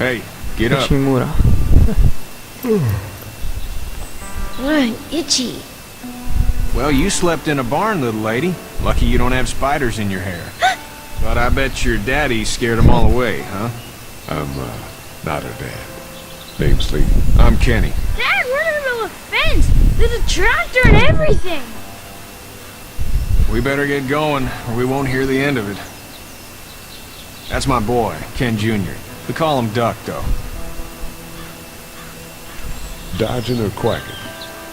Hey, get up. Yoshimura. Itchy. Well, you slept in a barn, little lady. Lucky you don't have spiders in your hair. But I bet your daddy scared them all away, huh? I'm, not her dad. Name's Lee. I'm Kenny. Dad, we're in the middle of a fence. There's a tractor and everything. We better get going, or we won't hear the end of it. That's my boy, Ken Jr. We call him Duck, though. Dodging or quacking?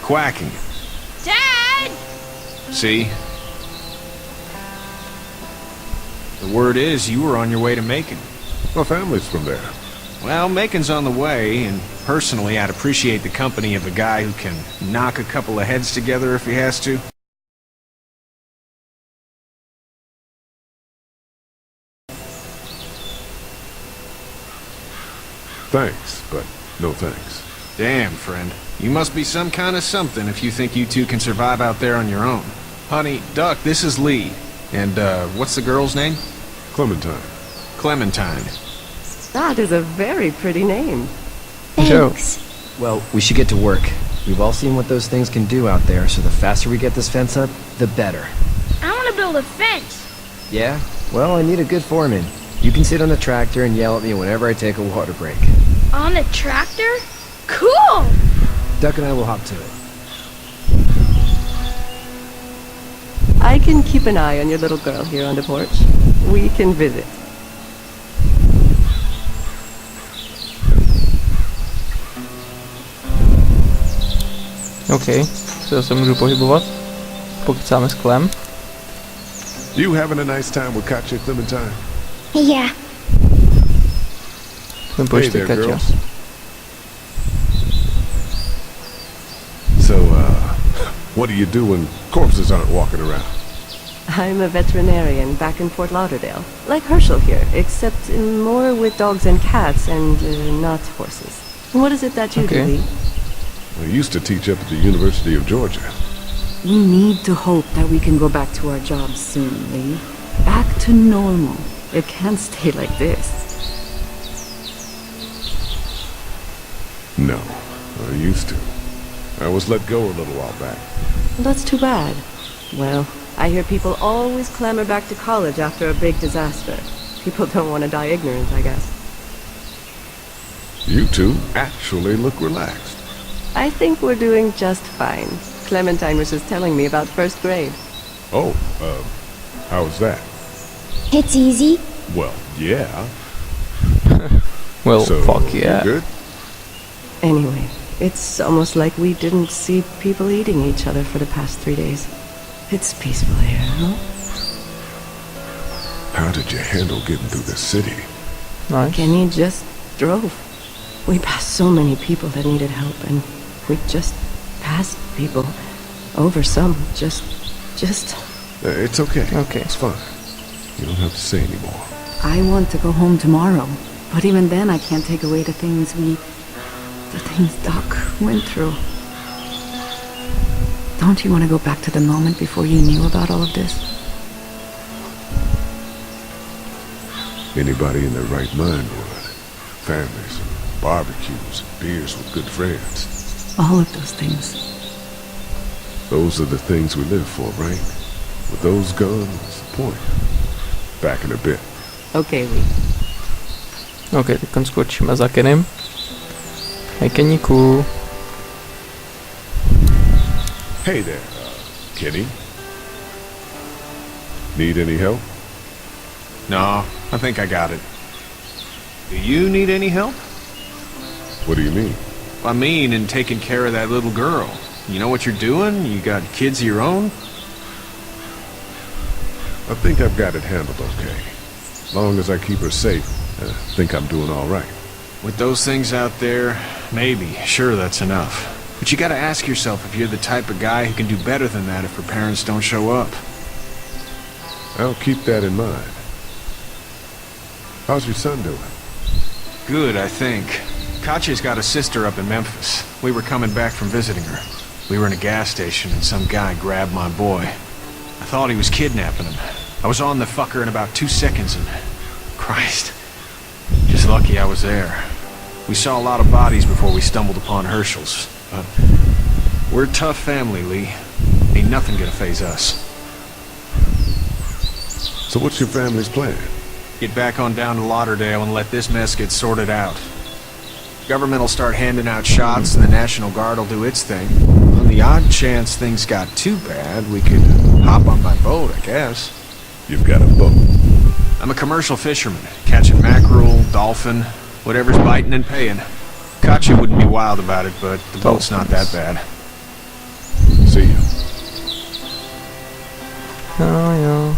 Quacking. Dad! See? The word is you were on your way to Macon. My family's from there. Well, Macon's on the way, and personally, I'd appreciate the company of a guy who can knock a couple of heads together if he has to. Thanks, but no thanks. Damn, friend. You must be some kind of something if you think you two can survive out there on your own. Honey, Duck, this is Lee. And, what's the girl's name? Clementine. Clementine. That is a very pretty name. Thanks. Well, we should get to work. We've all seen what those things can do out there, so the faster we get this fence up, the better. I want to build a fence. Yeah? Well, I need a good foreman. You can sit on the tractor and yell at me whenever I take a water break. On the tractor? Cool! Duck and I will hop to it. I can keep an eye on your little girl here on the porch. We can visit. Okej, så jag můžu pohybovat. Pokecáme s Clem. You having a nice time with Katya, Clementine? Yeah. Ten Hey počty there, Kaťa. girls. So, what do you do when corpses aren't walking around? I'm a veterinarian back in Fort Lauderdale. Like Herschel here, except more with dogs and cats and not horses. What is it that you Okay. do, Lee? I used to teach up at the University of Georgia. We need to hope that we can go back to our jobs soon, Lee. Back to normal. It can't stay like this. No, I used to. I was let go a little while back. That's too bad. Well, I hear people always clamor back to college after a big disaster. People don't want to die ignorant, I guess. You two actually look relaxed. I think we're doing just fine. Clementine was just telling me about first grade. Oh, how was that? It's easy. Well, yeah. Well, So, fuck you yeah. good? Anyway, it's almost like we didn't see people eating each other for the past 3 days. It's peaceful here, huh? How did you handle getting through the city? Nice. Kenny just drove. We passed so many people that needed help, and we just passed people. Over some, just... It's okay. Okay. It's fine. You don't have to say anymore. I want to go home tomorrow, but even then I can't take away the things Doc went through. Don't you want to go back to the moment before you knew about all of this? Anybody in their right mind would. Families, and barbecues, and beers with good friends. All of those things. Those are the things we live for, right? With those gone, what's the point? Back in a bit. Okay, Lee. Ok, teď skočíme za Kenym. Hej Keníku. Hey there, Kenny. Need any help? No, I think I got it. Do you need any help? What do you mean? I mean, in taking care of that little girl. You know what you're doing? You got kids of your own? I think I've got it handled okay. As long as I keep her safe, I think I'm doing all right. With those things out there, maybe, sure, that's enough. But you gotta ask yourself if you're the type of guy who can do better than that if her parents don't show up. I'll keep that in mind. How's your son doing? Good, I think. Katya's got a sister up in Memphis. We were coming back from visiting her. We were in a gas station and some guy grabbed my boy. I thought he was kidnapping him. I was on the fucker in about 2 seconds and... Christ. Just lucky I was there. We saw a lot of bodies before we stumbled upon Herschel's, but we're a tough family, Lee. Ain't nothing gonna phase us. So what's your family's plan? Get back on down to Lauderdale and let this mess get sorted out. Government will start handing out shots and the National Guard will do its thing. On the odd chance things got too bad, we could hop on my boat, I guess. You've got a boat. I'm a commercial fisherman, catching mackerel, dolphin, whatever's biting and paying. Katya wouldn't be wild about it, but the boat's not that bad. See you. No, ja.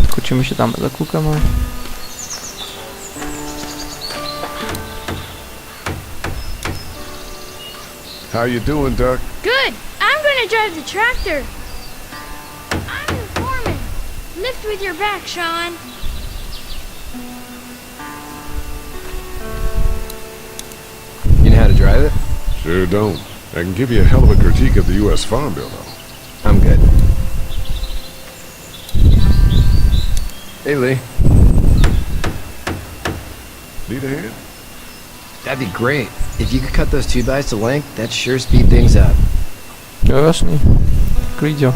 Skočíme się tam za klukama. How you doing, Duck? Good. I'm gonna drive the tractor. I'm the foreman. Lift with your back, Shawn. You know how to drive it? Sure don't. I can give you a hell of a critique of the U.S. Farm Bill, though. I'm good. Hey, Lee. Need a hand? That'd be great. If you could cut those 2x to length, that'd sure speed things up. Jo, jasný. Klíďo.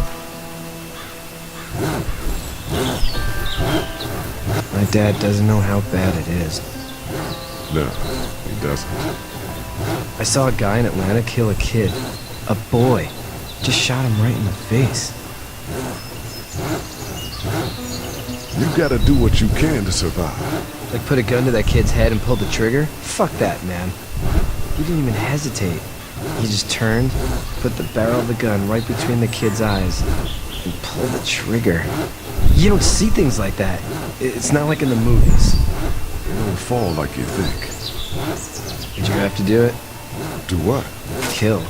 My dad doesn't know how bad it is. No, he doesn't. I saw a guy in Atlanta kill a kid. A boy. Just shot him right in the face. You gotta do what you can to survive. Like put a gun to that kid's head and pull the trigger? Fuck that, man. He didn't even hesitate. He just turned, put the barrel of the gun right between the kid's eyes, and pulled the trigger. You don't see things like that. It's not like in the movies. They don't fall like you think. Did you have to do it? Do what? Kill.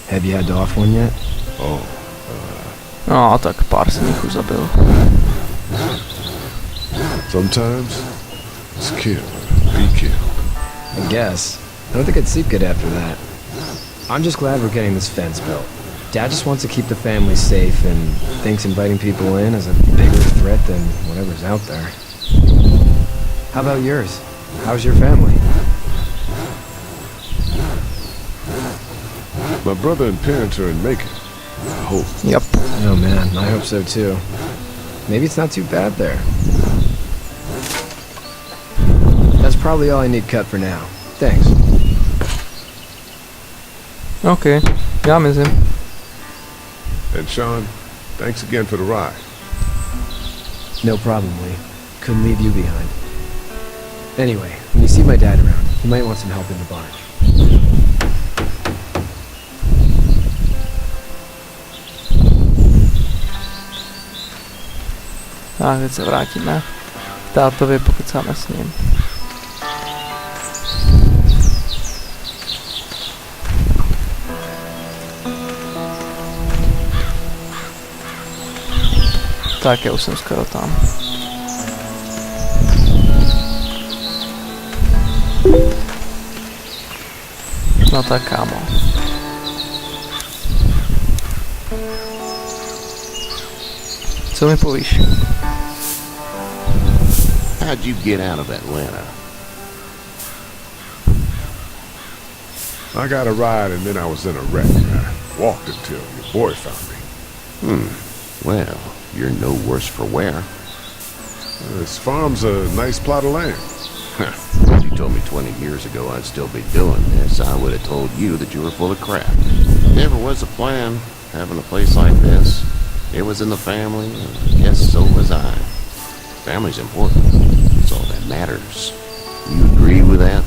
Have you had to off one yet? Oh, No, tak pár jsem jich už zabil. sometimes it's kill or be killed. I guess. I don't think I'd sleep good after that. I'm just glad we're getting this fence built. Dad just wants to keep the family safe and thinks inviting people in is a bigger threat than whatever's out there. How about yours? How's your family? My brother and parents are in Macon. I hope. Yep. Oh man, I hope so too. Maybe it's not too bad there. That's probably all I need cut for now. Thanks. Okej, ja myslím. And Shawn, thanks again for the ride. No problem, Lee. Couldn't leave you behind. Anyway, when you see my dad around, you might want some help in the barn. Tak, teď se vrátíme k tátovi, pokecáme s ním. Tak, já už jsem skoro tam. No tak, kámo. Co mi povíš? How'd you get out of Atlanta? I got a ride and then I was in a wreck. I walked until your boy found me. Well, you're no worse for wear. This farm's a nice plot of land. If you told me 20 years ago I'd still be doing this, I would have told you that you were full of crap. Never was a plan, having a place like this. It was in the family, and I guess so was I. Family's important. It's all that matters. You agree with that?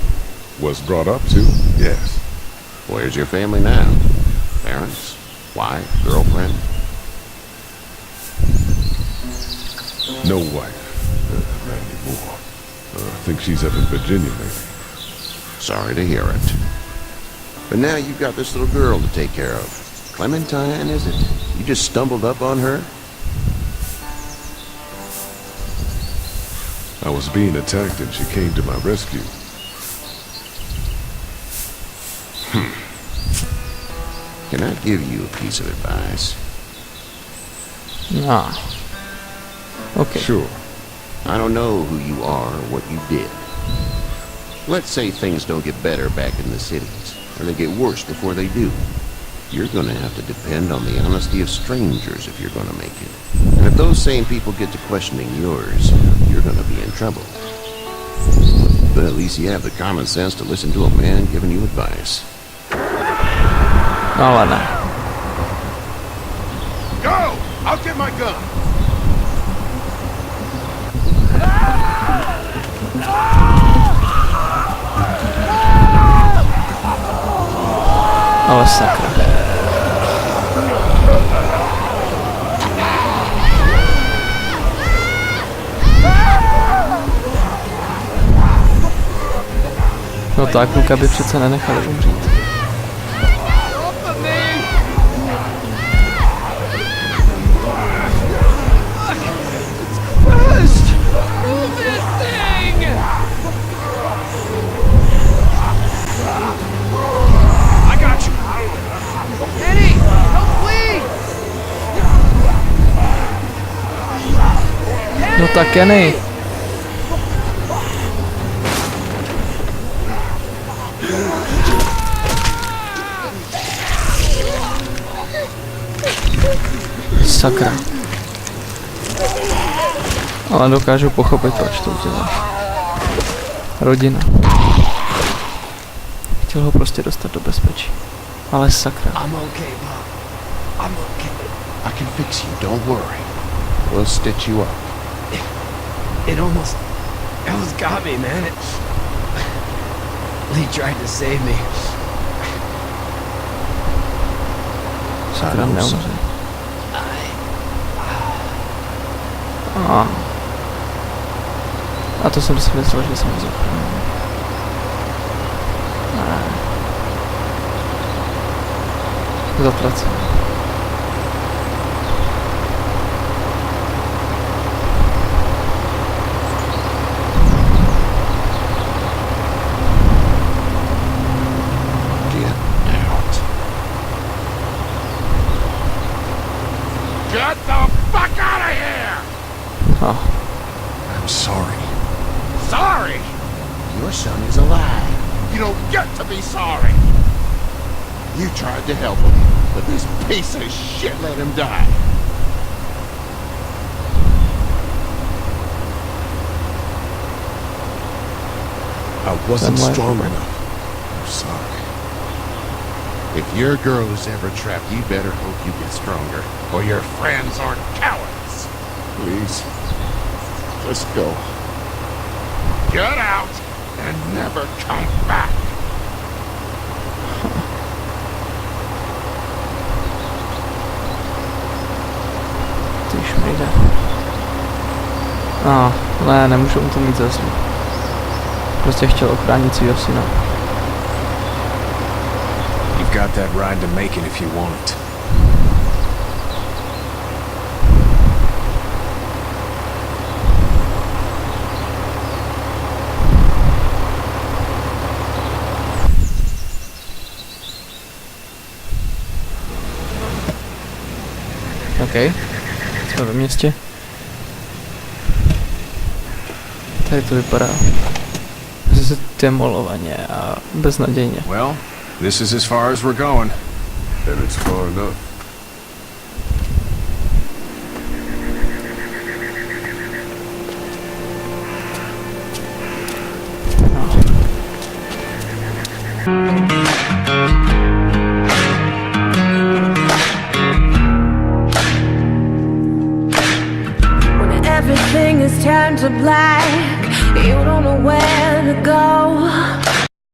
Was brought up to, yes. Where's your family now? Parents? Wife? Girlfriend? No wife. Not anymore. I think she's up in Virginia maybe. Sorry to hear it. But now you've got this little girl to take care of. Clementine, is it? You just stumbled up on her? I was being attacked and she came to my rescue. Can I give you a piece of advice? No. Okay. Sure. I don't know who you are or what you did. Let's say things don't get better back in the cities, or they get worse before they do. You're gonna have to depend on the honesty of strangers if you're gonna make it. And if those same people get to questioning yours, you're gonna be in trouble. But at least you have the common sense to listen to a man giving you advice. No ladne. Go! I'll get my gun! Ale sakra. No tak, kluka by přece nenechali umřít. No tak Kenny. Sakra. Ale dokážu pochopit, proč to uděláš. Rodina. Chtěl ho prostě dostat do bezpečí. Ale sakra. I'm okay, Bob. I'm okay. I can fix you, don't worry. We'll stitch you up. It almost got me, man. Lee tried to save me. Sakra neumře. A to jsem si myslel, že jsem ho zapomněl. Zatracen. Get the fuck out of here! Oh. I'm sorry. Sorry? Your son is alive. You don't get to be sorry. You tried to help him, but this piece of shit let him die. I wasn't strong enough. I'm sorry. If your girl is ever trapped, you better hope you get stronger, or your friends aren't cowards. Please. Let's go. Get out and never come back. Ty šmejde. Ne, nemůžu mu to mít za zlý. Prostě chtěl ochránit svýho syna. You've got that ride to Macon if you want it. OK, jsme ve městě. Tady to vypadá zdemolovaně a beznadějně. Well, this is as far as we're going. And it's far enough. When everything is turned to black, you don't know where to go.